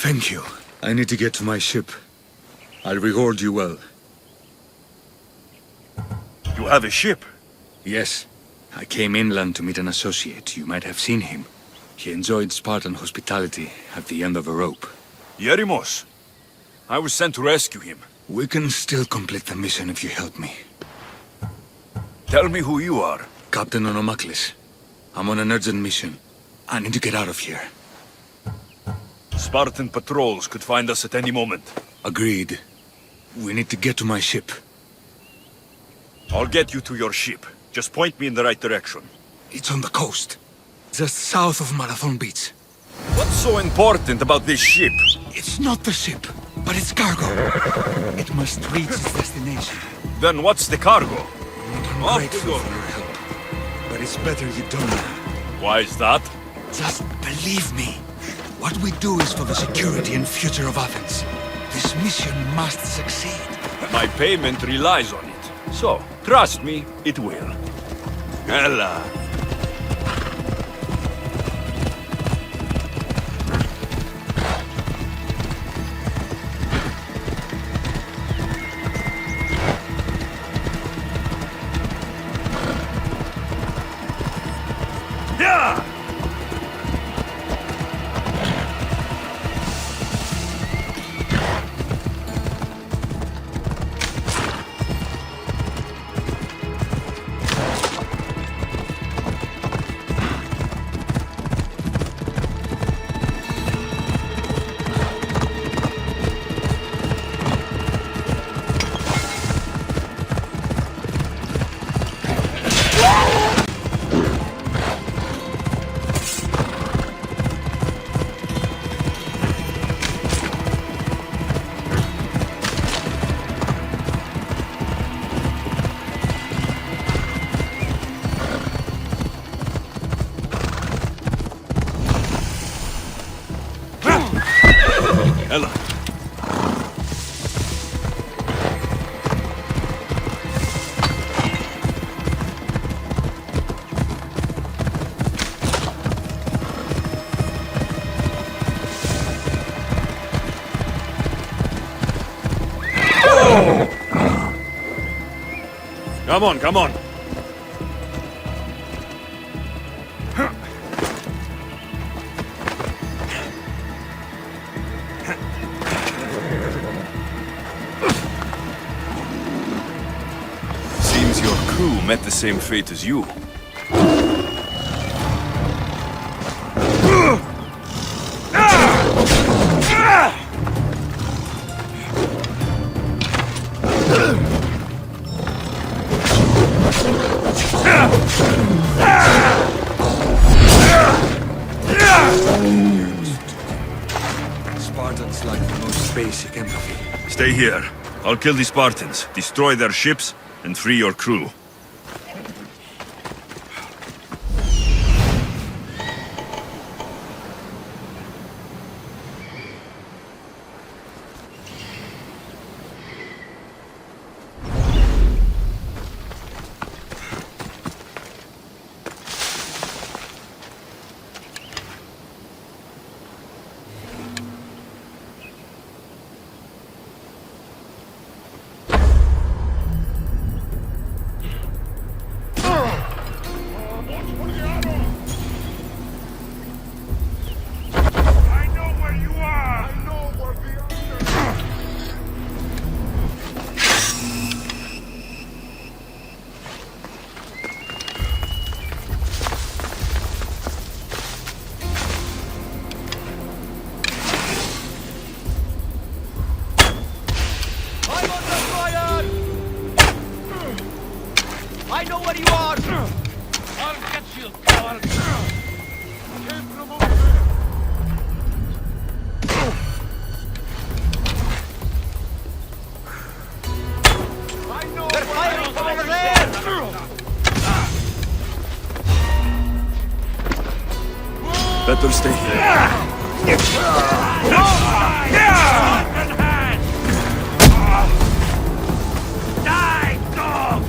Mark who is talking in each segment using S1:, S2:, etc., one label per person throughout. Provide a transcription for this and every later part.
S1: Thank you. I need to get to my ship. I'll reward you well.
S2: You have a ship?
S1: Yes. I came inland to meet an associate. You might have seen him. He enjoyed Spartan hospitality at the end of a rope.
S2: Yerimos. I was sent to rescue him.
S1: We can still complete the mission if you help me.
S2: Tell me who you are.
S1: Captain Onomaklis. I'm on an urgent mission. I need to get out of here.
S2: Spartan patrols could find us at any moment.
S1: Agreed. We need to get to my ship.
S2: I'll get you to your ship. Just point me in the right direction.
S1: It's on the coast. Just south of Marathon Beach.
S2: What's so important about this ship?
S1: It's not the ship, but it's cargo. It must reach its destination.
S2: Then what's the cargo?
S1: I'm grateful for your help, but it's better you don't know.
S2: Why is that?
S1: Just believe me. What we do is for the security and future of Athens. This mission must succeed.
S2: My payment relies on it. So, trust me, it will. Ella. Yeah! Ella. Come on, come on. Seems your crew met the same fate as you.
S1: Spartans like the most basic empathy.
S2: Stay here. I'll kill the Spartans, destroy their ships, and free your crew.
S3: I know where you are! I'll get you, coward! They're firing from over there!
S2: Better stay here.
S3: Die, dog!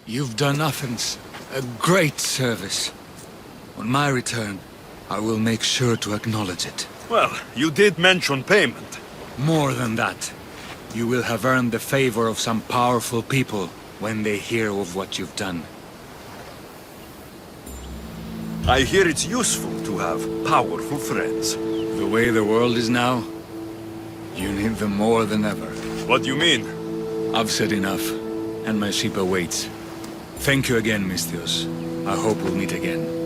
S1: You've done Athens a great service. On my return, I will make sure to acknowledge it.
S2: Well, you did mention payment.
S1: More than that, you will have earned the favor of some powerful people when they hear of what you've done.
S2: I hear it's useful to have powerful friends.
S1: The way the world is now, you need them more than ever.
S2: What do you mean?
S1: I've said enough, and my ship awaits. Thank you again, misthios. I hope we'll meet again.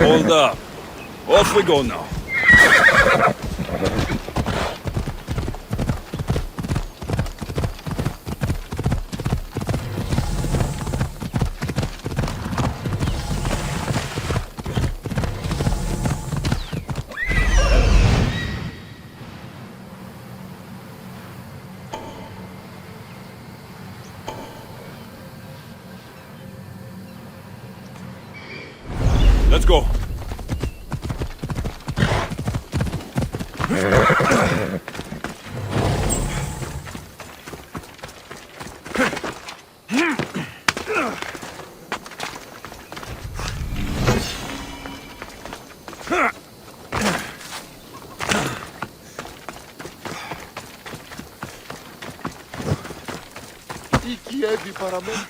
S2: Hold up. Off we go now. Let's go.
S4: Τι κιέβει παραμένει.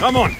S2: Come on!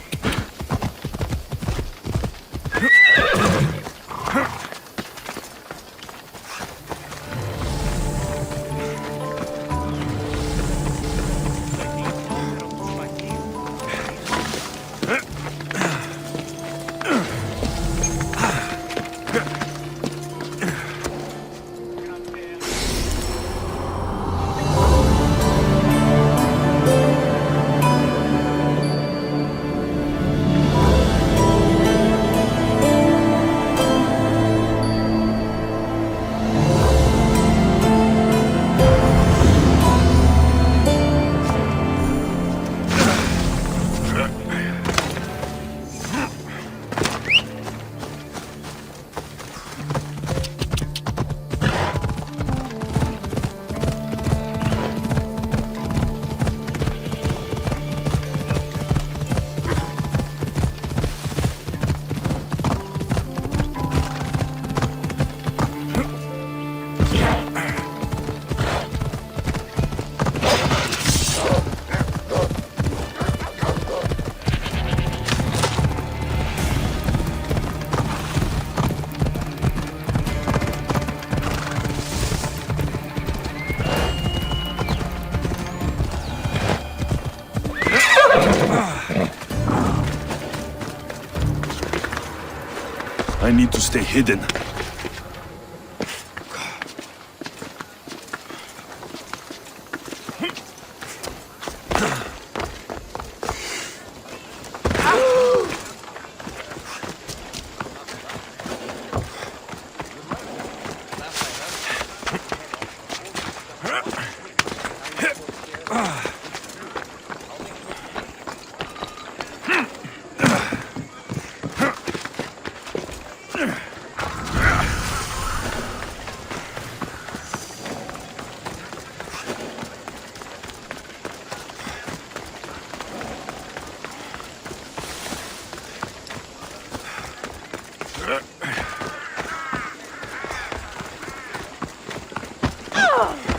S2: I need to stay hidden.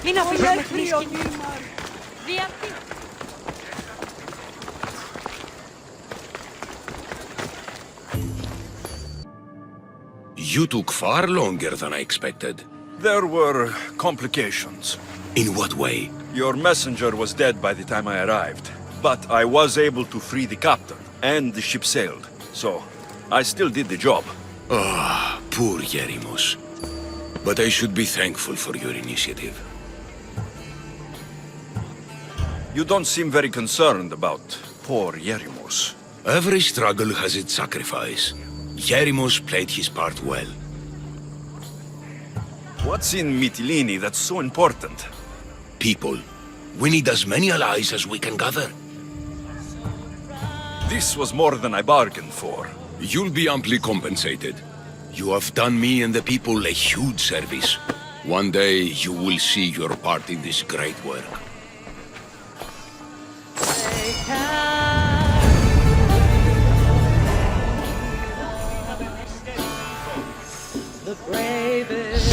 S4: Μην αφήνεις με κλείσει. Διαρτή.
S5: You took far longer than I expected.
S2: There were complications.
S5: In what way?
S2: Your messenger was dead by the time I arrived, but I was able to free the captain, and the ship sailed. So, I still did the job.
S5: Ah, poor Yerimos. But I should be thankful for your initiative.
S2: You don't seem very concerned about poor Yerimos.
S5: Every struggle has its sacrifice. Yerimos played his part well.
S2: What's in Mytilene that's so important?
S5: People. We need as many allies as we can gather.
S2: This was more than I bargained for.
S5: You'll be amply compensated. You have done me and the people a huge service. One day you will see your part in this great work.
S4: The bravest.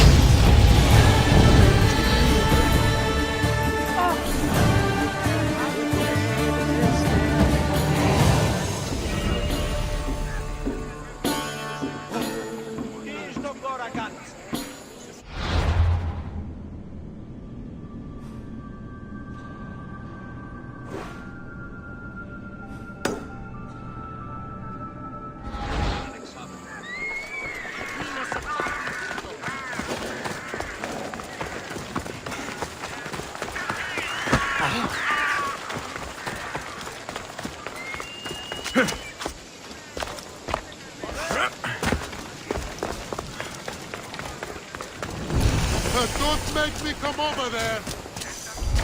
S3: Don't make me come over there!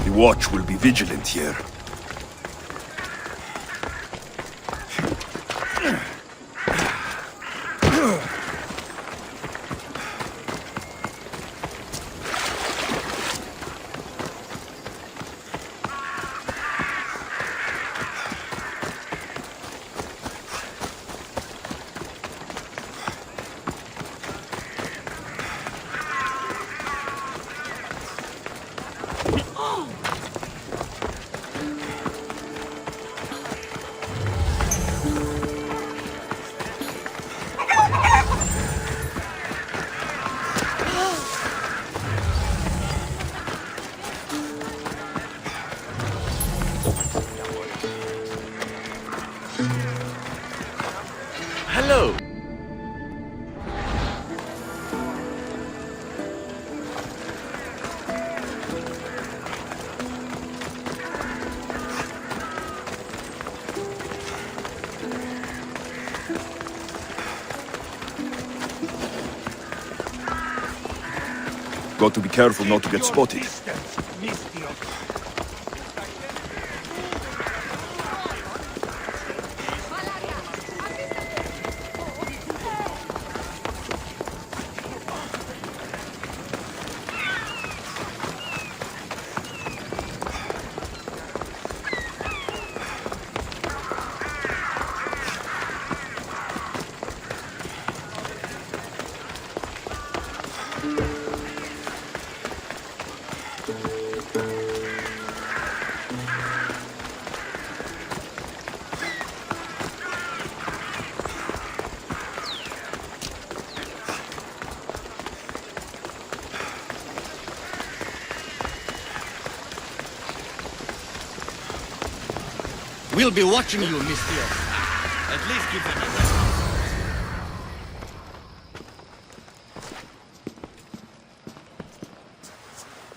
S2: The watch will be vigilant here. Got to be careful not to get spotted.
S3: We'll be watching you, misthios. At least give them a rest.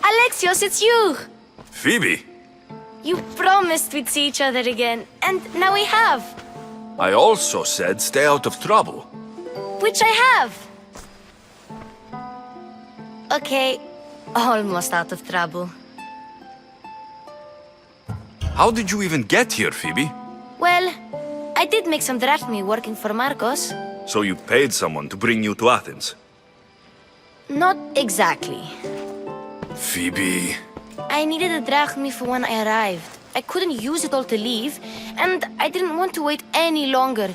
S6: Alexios, it's you!
S2: Phoebe!
S6: You promised we'd see each other again, and now we have.
S2: I also said stay out of trouble.
S6: Which I have. Okay, almost out of trouble.
S2: How did you even get here, Phoebe?
S6: Well, I did make some drachmae working for Marcos.
S2: So you paid someone to bring you to Athens?
S6: Not exactly.
S2: Phoebe...
S6: I needed a drachmae for when I arrived. I couldn't use it all to leave, and I didn't want to wait any longer.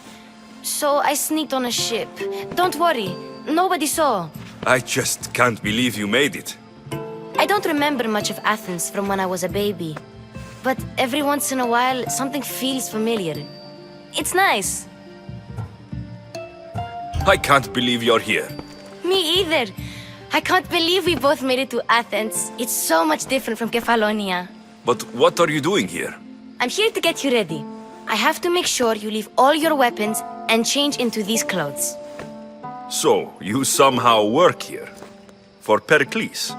S6: So I sneaked on a ship. Don't worry, nobody saw.
S2: I just can't believe you made it.
S6: I don't remember much of Athens from when I was a baby. But every once in a while, something feels familiar. It's nice.
S2: I can't believe you're here.
S6: Me either. I can't believe we both made it to Athens. It's so much different from Kefalonia.
S2: But what are you doing here?
S6: I'm here to get you ready. I have to make sure you leave all your weapons and change into these clothes.
S2: So, you somehow work here? For Perikles?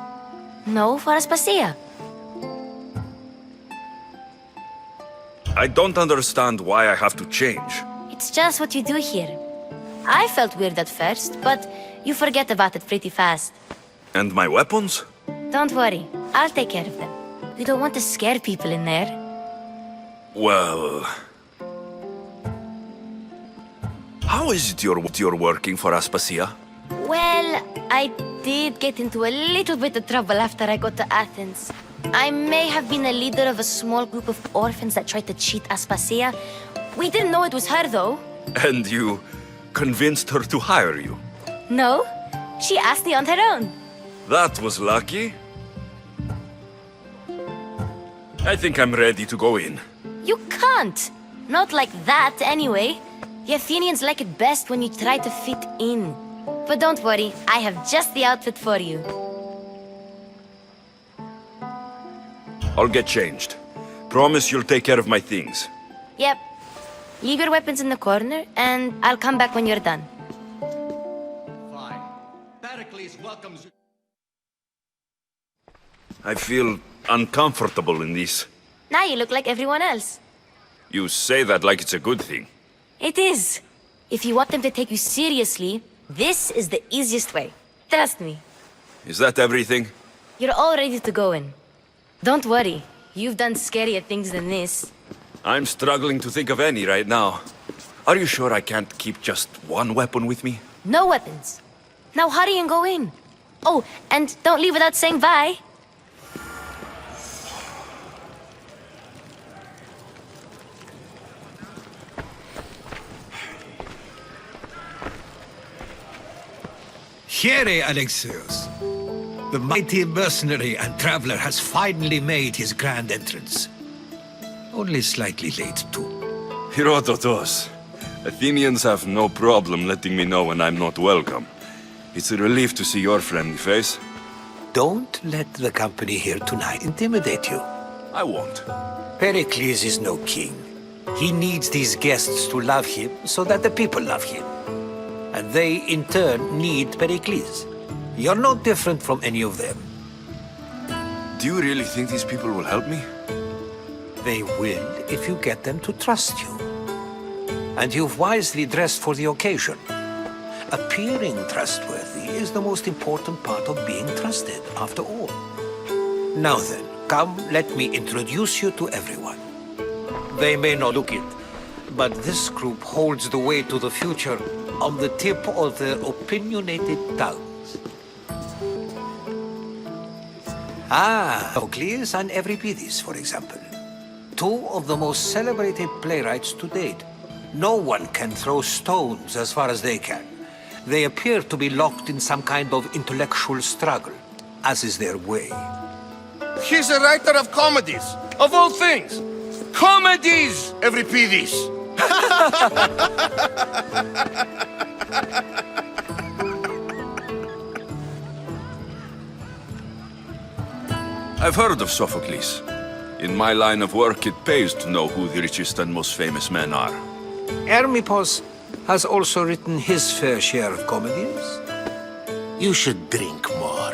S6: No, for Aspasia.
S2: I don't understand why I have to change.
S6: It's just what you do here. I felt weird at first, but you forget about it pretty fast.
S2: And my weapons?
S6: Don't worry, I'll take care of them. We don't want to scare people in there.
S2: Well... How is it you're working for Aspasia?
S6: Well, I did get into a little bit of trouble after I got to Athens. I may have been a leader of a small group of orphans that tried to cheat Aspasia. We didn't know it was her, though.
S2: And you convinced her to hire you?
S6: No, she asked me on her own.
S2: That was lucky. I think I'm ready to go in.
S6: You can't. Not like that, anyway. The Athenians like it best when you try to fit in. But don't worry, I have just the outfit for you.
S2: I'll get changed. Promise you'll take care of my things.
S6: Yep. Leave your weapons in the corner, and I'll come back when you're done.
S3: Fine. Perikles welcomes you.
S2: I feel uncomfortable in this.
S6: Now you look like everyone else.
S2: You say that like it's a good thing.
S6: It is. If you want them to take you seriously, this is the easiest way. Trust me.
S2: Is that everything?
S6: You're all ready to go in. Don't worry. You've done scarier things than this.
S2: I'm struggling to think of any right now. Are you sure I can't keep just one weapon with me?
S6: No weapons. Now hurry and go in. Oh, and don't leave without saying bye.
S7: Here, Alexios. The mighty mercenary and traveler has finally made his grand entrance. Only slightly late, too.
S2: Herodotus. Athenians have no problem letting me know when I'm not welcome. It's a relief to see your friendly face.
S7: Don't let the company here tonight intimidate you.
S2: I won't.
S7: Pericles is no king. He needs these guests to love him so that the people love him. And they, in turn, need Pericles. You're no different from any of them.
S2: Do you really think these people will help me?
S7: They will if you get them to trust you. And you've wisely dressed for the occasion. Appearing trustworthy is the most important part of being trusted, after all. Now then, come, let me introduce you to everyone. They may not look it, but this group holds the way to the future on the tip of their opinionated tongues. Perikles and Euripides, for example. Two of the most celebrated playwrights to date. No one can throw stones as far as they can. They appear to be locked in some kind of intellectual struggle, as is their way.
S8: He's a writer of comedies, of all things. Comedies, Euripides.
S2: I've heard of Sophocles. In my line of work, it pays to know who the richest and most famous men are.
S7: Hermippos has also written his fair share of comedies.
S3: You should drink more.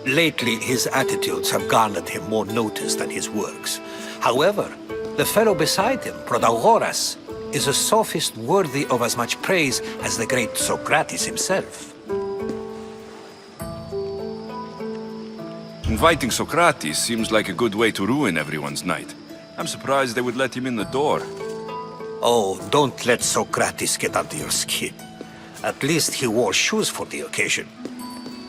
S7: Lately, his attitudes have garnered him more notice than his works. However, the fellow beside him, Protagoras, is a sophist worthy of as much praise as the great Socrates himself.
S2: Inviting Socrates seems like a good way to ruin everyone's night. I'm surprised they would let him in the door.
S7: Oh, don't let Socrates get under your skin. At least he wore shoes for the occasion.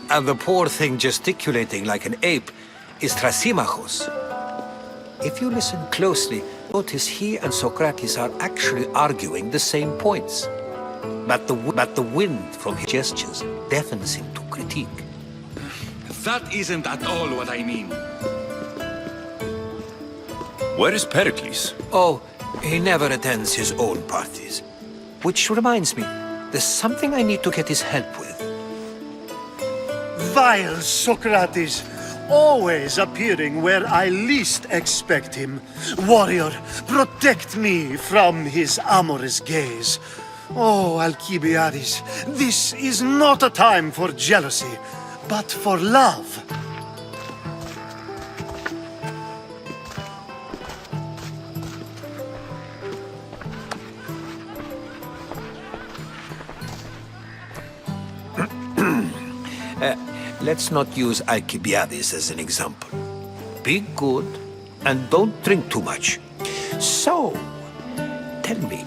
S7: And the poor thing gesticulating like an ape is Thrasymachos. If you listen closely, notice he and Socrates are actually arguing the same points. But the wind from his gestures deafens him to critique.
S1: That isn't at all what I mean.
S2: Where is Perikles?
S7: Oh, he never attends his own parties. Which reminds me, there's something I need to get his help with.
S9: Vile Socrates, always appearing where I least expect him. Warrior, protect me from his amorous gaze. Oh, Alcibiades, this is not a time for jealousy, but for love.
S7: Let's not use Alcibiades as an example. Be good and don't drink too much. So, tell me,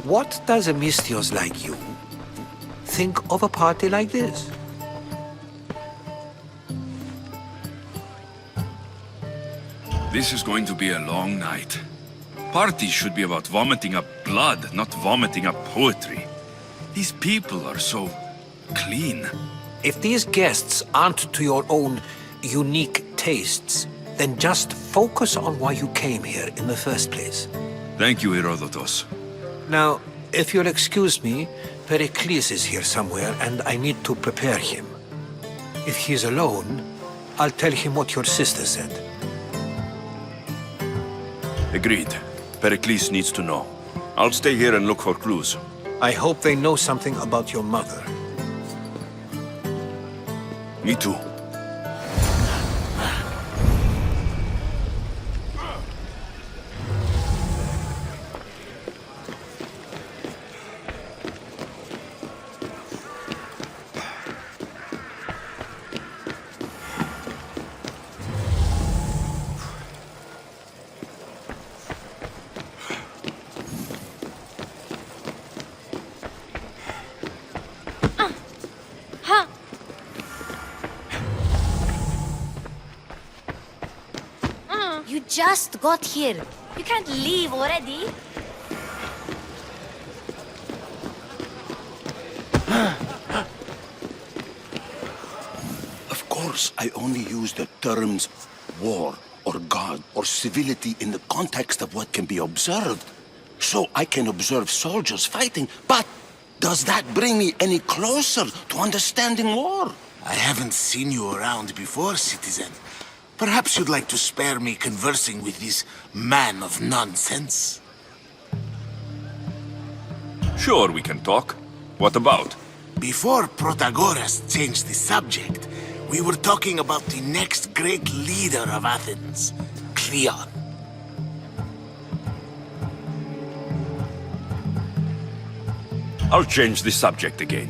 S7: what does a misthios like you think of a party like this?
S2: This is going to be a long night. Parties should be about vomiting up blood, not vomiting up poetry. These people are so clean.
S7: If these guests aren't to your own unique tastes, then just focus on why you came here in the first place.
S2: Thank you, Herodotus.
S7: Now, if you'll excuse me, Perikles is here somewhere and I need to prepare him. If he's alone, I'll tell him what your sister said.
S2: Agreed. Perikles needs to know. I'll stay here and look for clues.
S7: I hope they know something about your mother.
S2: Me too.
S6: You just got here. You can't leave already.
S3: Of course, I only use the terms war or god or civility in the context of what can be observed. So I can observe soldiers fighting, but does that bring me any closer to understanding war?
S10: I haven't seen you around before, citizen. Perhaps you'd like to spare me conversing with this man of nonsense?
S2: Sure, we can talk. What about?
S10: Before Protagoras changed the subject, we were talking about the next great leader of Athens, Cleon.
S2: I'll change the subject again.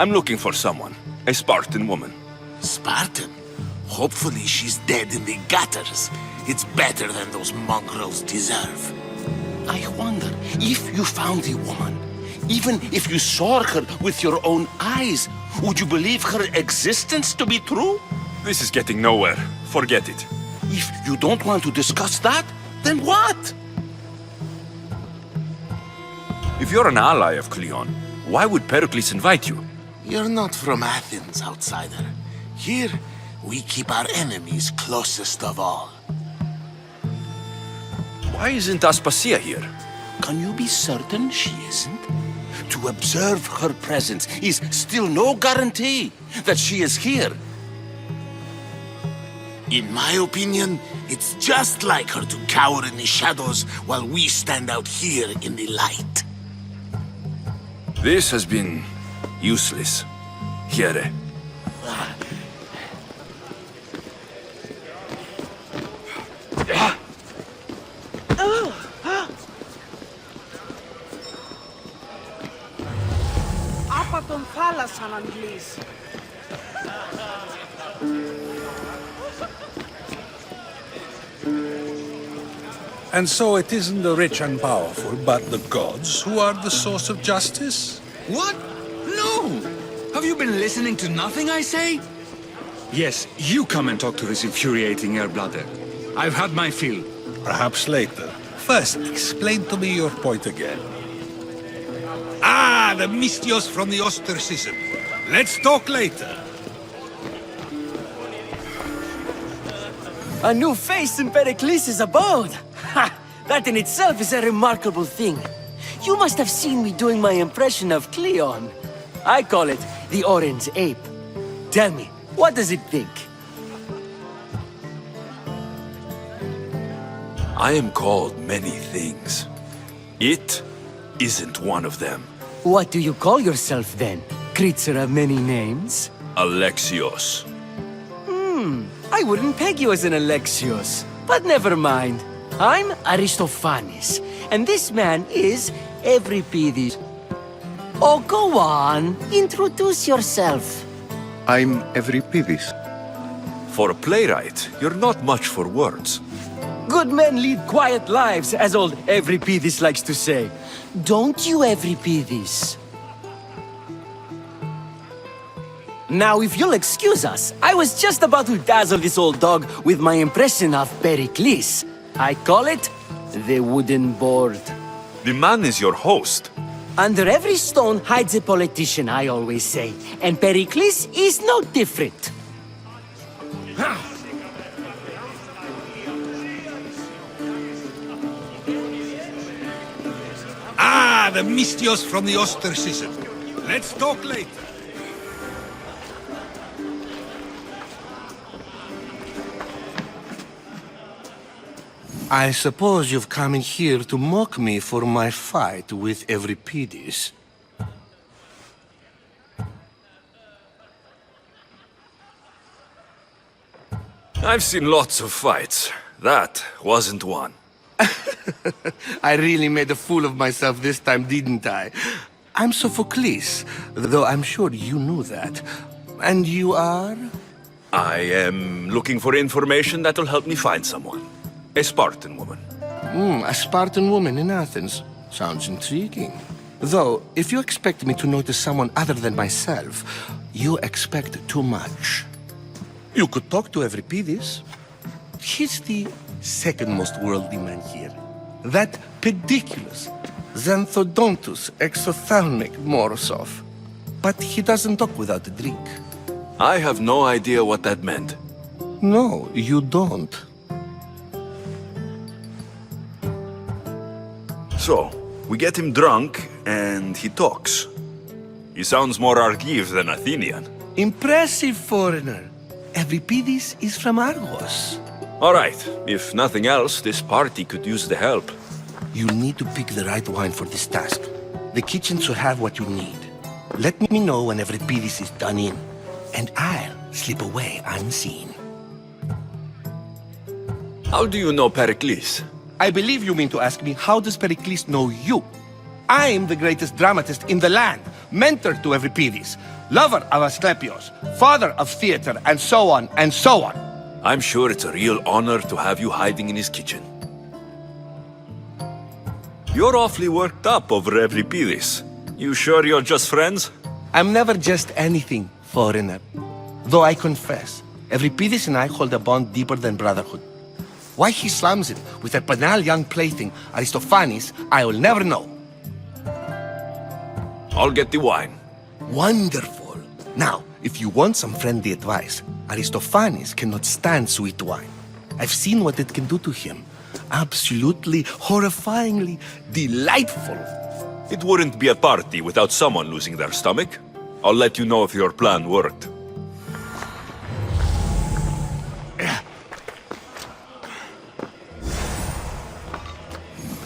S2: I'm looking for someone. A Spartan woman.
S10: Spartan? Hopefully she's dead in the gutters. It's better than those mongrels deserve.
S3: I wonder if you found the woman, even if you saw her with your own eyes, would you believe her existence to be true?
S2: This is getting nowhere. Forget it.
S3: If you don't want to discuss that, then what?
S2: If you're an ally of Cleon, why would Perikles invite you?
S10: You're not from Athens, outsider. Here, we keep our enemies closest of all.
S2: Why isn't Aspasia here?
S3: Can you be certain she isn't? To observe her presence is still no guarantee that she is here.
S10: In my opinion, it's just like her to cower in the shadows while we stand out here in the light.
S2: This has been useless. Here.
S11: Άπα τον θάλασσαν αντλείς.
S12: And so it isn't the rich and powerful, but the gods who are the source of justice?
S1: What? No! Have you been listening to nothing I say? Yes, you come and talk to this infuriating air-blooder. I've had my fill.
S12: Perhaps later. First, explain to me your point again. Ah, the misthios from the ostracism. Let's talk later.
S13: A new face in Perikles' abode! Ha! That in itself is a remarkable thing. You must have seen me doing my impression of Cleon. I call it the Orange Ape. Tell me, what does it think?
S2: I am called many things. It isn't one of them.
S13: What do you call yourself then? Creature of many names?
S2: Alexios.
S13: I wouldn't peg you as an Alexios. But never mind. I'm Aristophanes, and this man is Euripides. Oh, go on. Introduce yourself.
S14: I'm Euripides.
S2: For a playwright, you're not much for words.
S13: Good men lead quiet lives, as old Euripides likes to say. Don't you, Euripides? Now, if you'll excuse us, I was just about to dazzle this old dog with my impression of Perikles. I call it the wooden board.
S2: The man is your host.
S13: Under every stone hides a politician, I always say. And Perikles is no different.
S12: Ah, the misthios from the ostracism. Let's talk later.
S8: I suppose you've come in here to mock me for my fight with Euripides.
S2: I've seen lots of fights. That wasn't one.
S8: I really made a fool of myself this time, didn't I? I'm Sophocles, though I'm sure you knew that. And you are?
S2: I am looking for information that will help me find someone. A Spartan woman.
S8: A Spartan woman in Athens. Sounds intriguing. Though, if you expect me to notice someone other than myself, you expect too much. You could talk to Euripides. He's the second most worldly man here. That pediculous, xanthodontus exophthalmic Morosov. But he doesn't talk without a drink.
S2: I have no idea what that meant.
S8: No, you don't.
S2: So, we get him drunk, and he talks. He sounds more Argive than Athenian.
S8: Impressive foreigner. Euripides is from Argos.
S2: All right, if nothing else, this party could use the help.
S8: You need to pick the right wine for this task. The kitchen should have what you need. Let me know when Euripides is done in, and I'll slip away unseen.
S2: How do you know Perikles?
S8: I believe you mean to ask me, how does Perikles know you? I'm the greatest dramatist in the land. mentor to Euripides, lover of Asclepius, father of theater, and so on and so on.
S2: I'm sure it's a real honor to have you hiding in his kitchen. You're awfully worked up over Euripides. You sure you're just friends?
S8: I'm never just anything, foreigner. Though I confess, Euripides and I hold a bond deeper than brotherhood. Why he slams it with a banal young plaything, Aristophanes, I will never know.
S2: I'll get the wine.
S8: Wonderful. Now, if you want some friendly advice, Aristophanes cannot stand sweet wine. I've seen what it can do to him. Absolutely, horrifyingly delightful.
S2: It wouldn't be a party without someone losing their stomach. I'll let you know if your plan worked.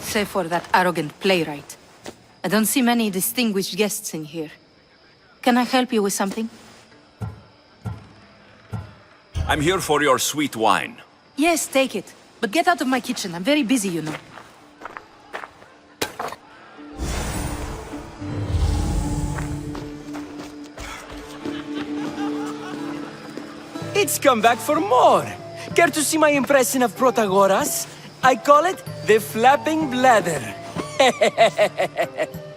S15: Save for that arrogant playwright. I don't see many distinguished guests in here. Can I help you with something?
S2: I'm here for your sweet wine.
S15: Yes, take it. But get out of my kitchen. I'm very busy, you know. It's come back for more. Care to see my impression of Protagoras? I call it the flapping bladder.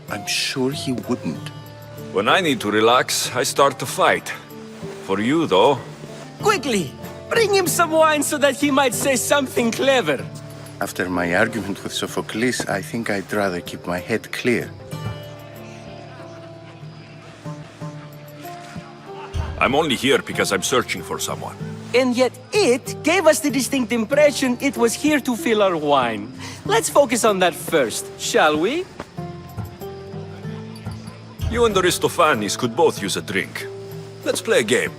S14: I'm sure he wouldn't.
S2: When I need to relax, I start to fight. For you, though.
S13: Quickly! Bring him some wine so that he might say something clever.
S14: After my argument with Sophocles, I think I'd rather keep my head clear.
S2: I'm only here because I'm searching for someone.
S13: And yet it gave us the distinct impression it was here to fill our wine. Let's focus on that first, shall we?
S2: You and Aristophanes could both use a drink. Let's play a game.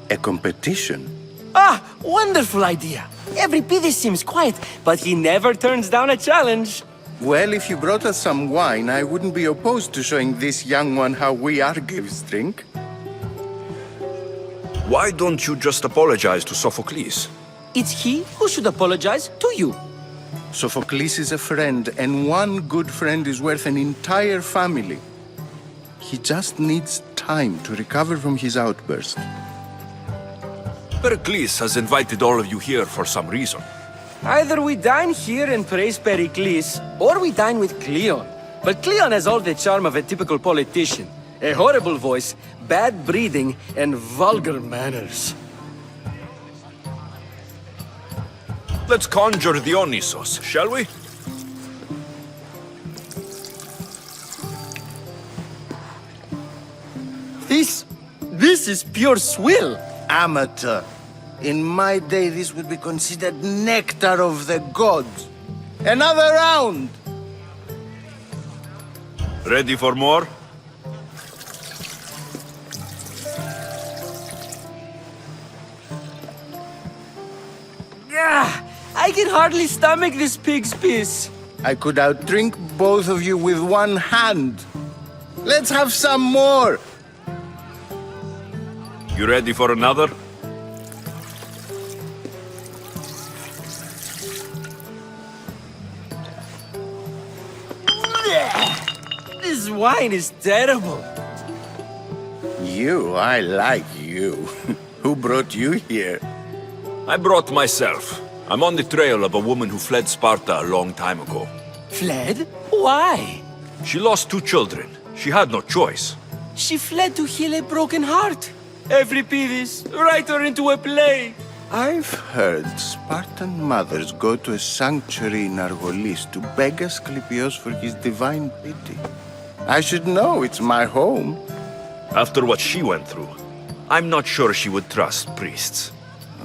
S14: A competition?
S13: Ah, wonderful idea. Euripides seems quiet, but he never turns down a challenge.
S14: Well, if you brought us some wine, I wouldn't be opposed to showing this young one how we Argives drink.
S2: Why don't you just apologize to Sophocles?
S13: It's he who should apologize to you.
S14: Sophocles is a friend, and one good friend is worth an entire family. He just needs time to recover from his outburst.
S2: Perikles has invited all of you here for some reason.
S13: Either we dine here and praise Perikles, or we dine with Cleon. But Cleon has all the charm of a typical politician. A horrible voice, bad breeding, and vulgar manners.
S2: Let's conjure Dionysos, shall we?
S13: This is pure swill.
S14: Amateur. In my day, this would be considered nectar of the gods. Another round!
S2: Ready for more?
S13: I can hardly stomach this pig's piss.
S14: I could outdrink both of you with one hand. Let's have some more!
S2: You ready for another?
S13: This wine is terrible.
S14: You, I like you. Who brought you here?
S2: I brought myself. I'm on the trail of a woman who fled Sparta a long time ago.
S13: Fled? Why?
S2: She lost 2 children. She had no choice.
S13: She fled to heal a broken heart. Euripides, write her into a play.
S14: I've heard Spartan mothers go to a sanctuary in Argolis to beg Asclepius for his divine pity. I should know, it's my home.
S2: After what she went through, I'm not sure she would trust priests.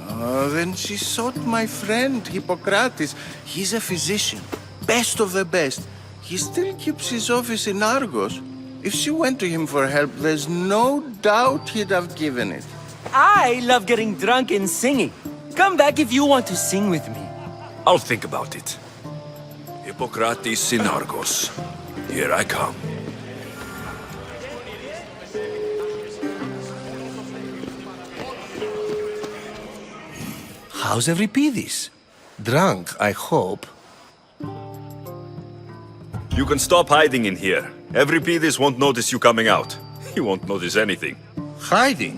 S14: Oh, then she sought my friend, Hippocrates. He's a physician, best of the best. He still keeps his office in Argos. If she went to him for help, there's no doubt he'd have given it.
S13: I love getting drunk and singing. Come back if you want to sing with me.
S2: I'll think about it. Hippocrates in Argos. Here I come.
S8: How's Euripides? Drunk, I hope.
S2: You can stop hiding in here. Euripides won't notice you coming out. He won't notice anything.
S8: Hiding?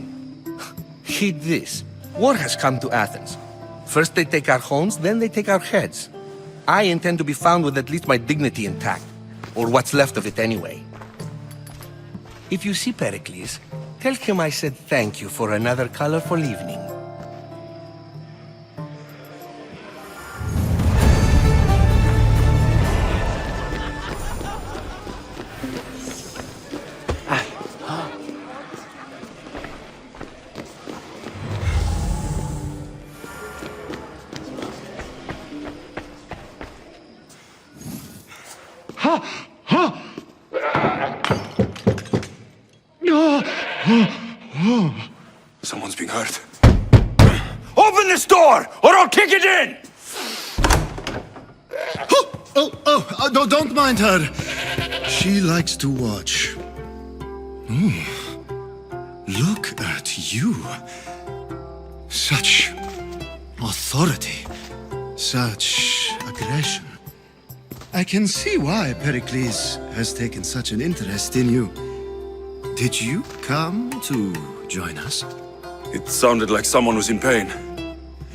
S8: Heed this. War has come to Athens. First they take our homes, then they take our heads. I intend to be found with at least my dignity intact. Or what's left of it anyway. If you see Perikles, tell him I said thank you for another colorful evening.
S5: Someone's being hurt.
S2: Open this door, or I'll kick it in!
S9: No, don't mind her. She likes to watch. Look at you. Such authority. Such aggression. I can see why Perikles has taken such an interest in you. Did you come to join us?
S2: It sounded like someone was in pain.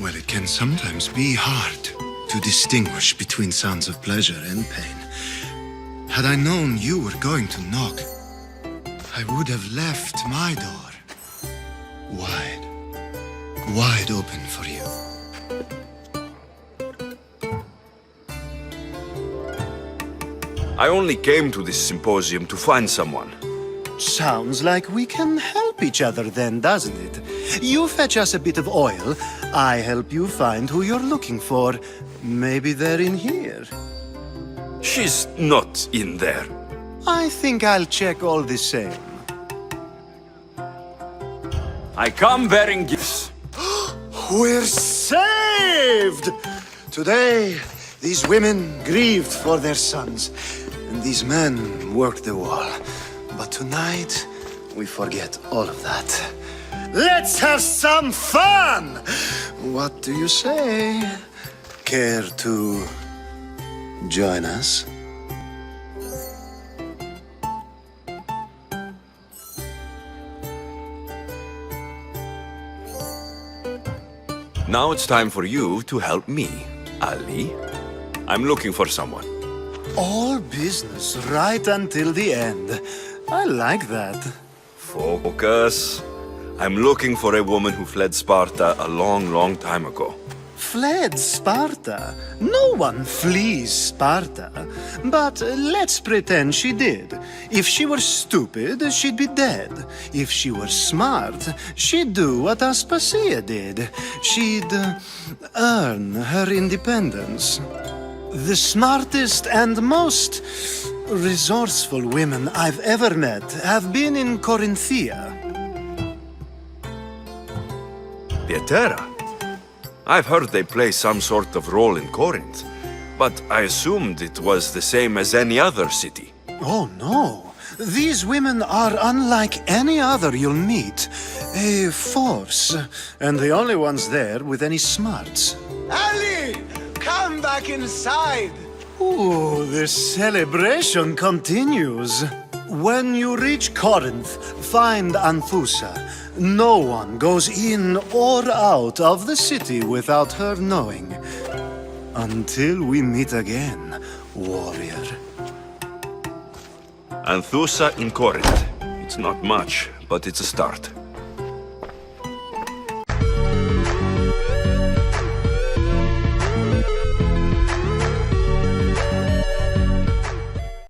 S9: Well, it can sometimes be hard to distinguish between sounds of pleasure and pain. Had I known you were going to knock, I would have left my door wide open for you.
S2: I only came to this symposium to find someone.
S9: Sounds like we can help each other then, doesn't it? You fetch us a bit of oil, I help you find who you're looking for. Maybe they're in here.
S2: She's not in there.
S9: I think I'll check all the same.
S2: I come bearing gifts.
S9: We're saved! Today, these women grieved for their sons, and these men worked the wall. But tonight, we forget all of that. Let's have some fun! What do you say? Care to join us?
S2: Now it's time for you to help me, Ali. I'm looking for someone.
S9: All business right until the end. I like that.
S2: Focus. I'm looking for a woman who fled Sparta a long, long time ago.
S9: Fled Sparta? No one flees Sparta. But let's pretend she did. If she were stupid, she'd be dead. If she were smart, she'd do what Aspasia did. She'd earn her independence. The smartest and most resourceful women I've ever met have been in Corinthia.
S2: Pietera? I've heard they play some sort of role in Corinth, but I assumed it was the same as any other city.
S9: Oh, no. These women are unlike any other you'll meet. A force, and the only ones there with any smarts. Ali! Come back inside! Ooh, the celebration continues. When you reach Corinth, find Anthusa. No one goes in or out of the city without her knowing. Until we meet again, warrior.
S2: Anthusa in Corinth. It's not much, but it's a start.